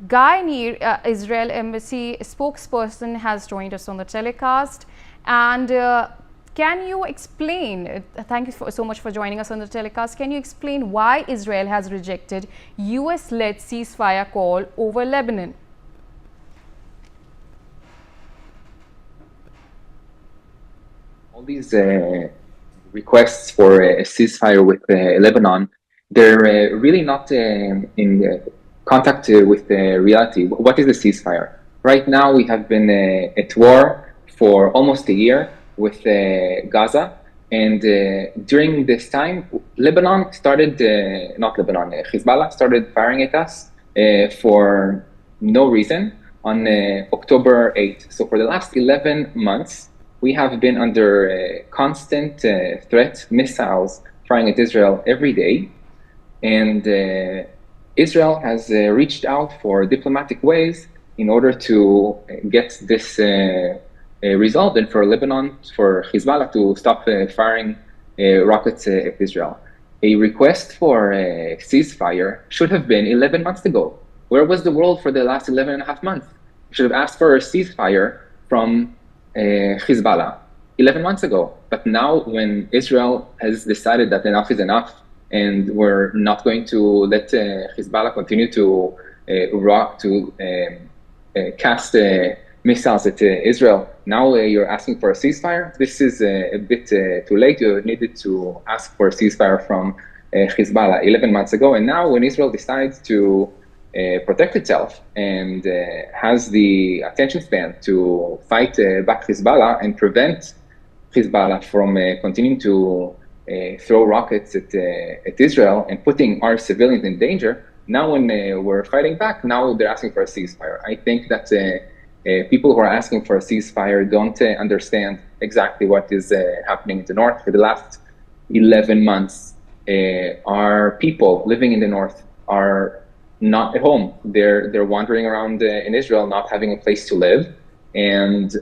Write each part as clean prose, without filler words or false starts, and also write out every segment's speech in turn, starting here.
Guy Neer, Israel Embassy spokesperson, has joined us on the telecast. And can you explain, thank you so much for joining us on the telecast, can you explain why Israel has rejected US-led ceasefire call over Lebanon? All these requests for a ceasefire with Lebanon, they're really not in contact with reality. What is a ceasefire? Right now, we have been at war for almost a year with Gaza, and during this time, Lebanon started, Hezbollah started firing at us for no reason on October 8th. So for the last 11 months, we have been under constant threat, missiles firing at Israel every day. And Israel has reached out for diplomatic ways in order to get this resolved, and for Lebanon, for Hezbollah to stop firing rockets at Israel. A request for a ceasefire should have been 11 months ago. Where was the world for the last 11 and a half months? We should have asked for a ceasefire from Hezbollah 11 months ago. But now, when Israel has decided that enough is enough and we're not going to let Hezbollah continue to cast missiles at Israel, now you're asking for a ceasefire? This is a bit too late. You needed to ask for a ceasefire from Hezbollah 11 months ago. And now, when Israel decides to protect itself and has the attention span to fight back Hezbollah and prevent Hezbollah from continuing to throw rockets at Israel and putting our civilians in danger, now when we're fighting back, now they're asking for a ceasefire. I think that people who are asking for a ceasefire don't understand exactly what is happening in the north. For the last 11 months, our people living in the north are not at home. They're wandering around in Israel, not having a place to live, and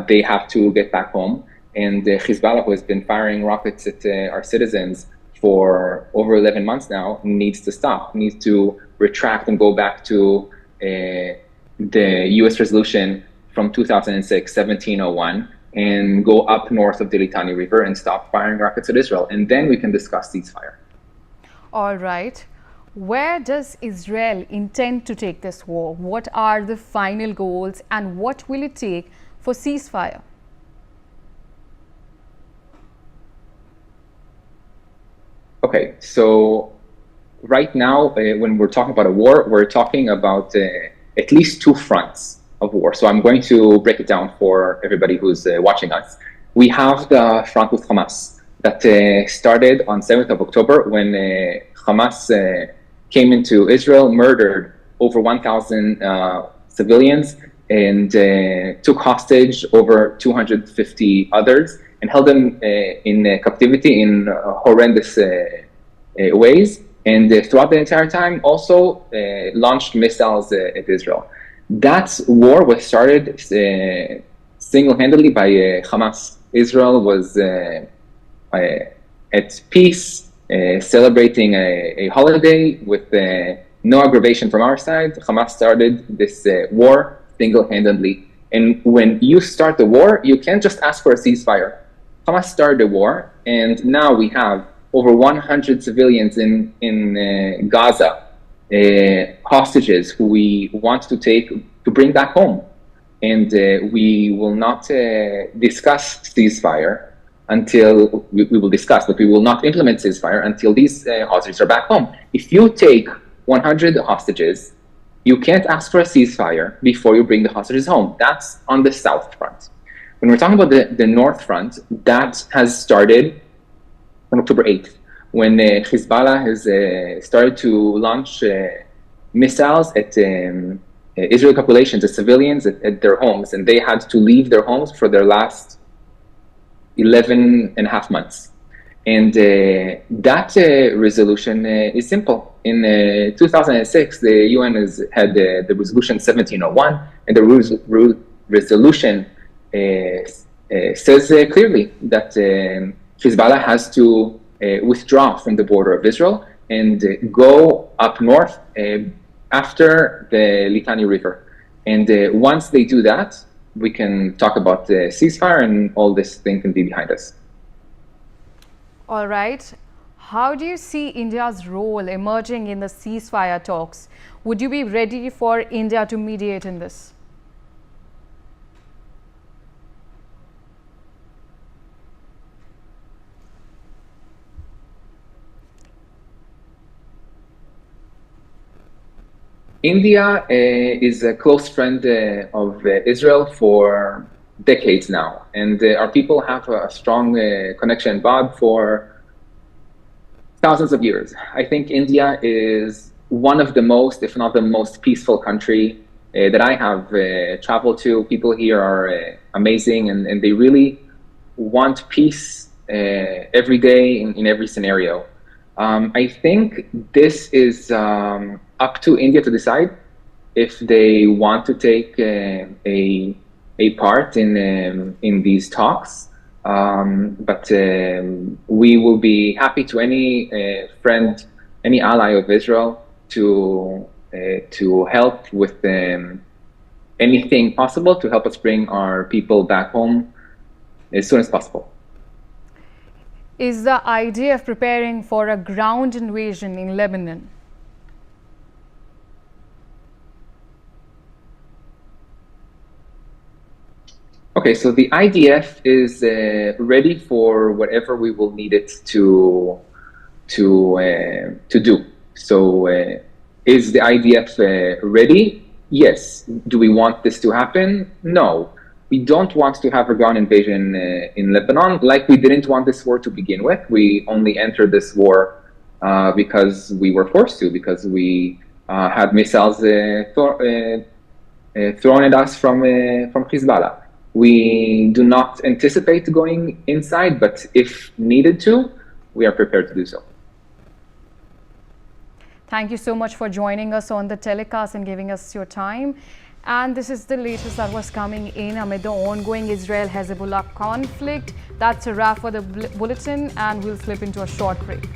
they have to get back home. And Hezbollah, who has been firing rockets at our citizens for over 11 months now, needs to stop, needs to retract and go back to the US resolution from 2006, 1701, and go up north of the Litani River and stop firing rockets at Israel. And then we can discuss ceasefire. All right. Where does Israel intend to take this war? What are the final goals, and what will it take for ceasefire? Okay, so right now, when we're talking about a war, we're talking about at least two fronts of war. So I'm going to break it down for everybody who's watching us. We have the front with Hamas that started on 7th of October when Hamas came into Israel, murdered over 1,000 civilians, and took hostage over 250 others, and held them in captivity in horrendous ways. And throughout the entire time, also launched missiles at Israel. That war was started single-handedly by Hamas. Israel was at peace, celebrating a holiday with no aggravation from our side. Hamas started this war single-handedly. And when you start the war, you can't just ask for a ceasefire. Hamas started the war, and now we have over 100 civilians in Gaza, hostages who we want to bring back home. And we will not discuss ceasefire until we will discuss, but we will not implement ceasefire until these hostages are back home. If you take 100 hostages, you can't ask for a ceasefire before you bring the hostages home. That's on the south front. When we're talking about the north front, that has started on October 8th, when Hezbollah has started to launch missiles at Israeli populations, the civilians at their homes, and they had to leave their homes for their last 11 and a half months. And that resolution is simple. In 2006, the UN had the resolution 1701, and the resolution says clearly that Hezbollah has to withdraw from the border of Israel and go up north after the Litani River. And once they do that, we can talk about the ceasefire and all this thing can be behind us. All right. How do you see India's role emerging in the ceasefire talks? Would you be ready for India to mediate in this? India is a close friend of Israel for decades now, and our people have a strong connection and bond for thousands of years. I think India is one of the most, if not the most peaceful country that I have traveled to. People here are amazing, and they really want peace every day in every scenario. I think this is up to India to decide if they want to take a part in these talks. But we will be happy to any friend, any ally of Israel to help with anything possible to help us bring our people back home as soon as possible. Is the idea of preparing for a ground invasion in Lebanon? Okay, so the IDF is ready for whatever we will need it to do. So, is the IDF ready? Yes. Do we want this to happen? No. We don't want to have a ground invasion in Lebanon, like we didn't want this war to begin with. We only entered this war because we were forced to, because we had missiles thrown at us from Hezbollah. We do not anticipate going inside, but if needed to, we are prepared to do so. Thank you so much for joining us on the telecast and giving us your time. And this is the latest that was coming in amid the ongoing Israel-Hezbollah conflict. That's a wrap for the bulletin, and we'll slip into a short break.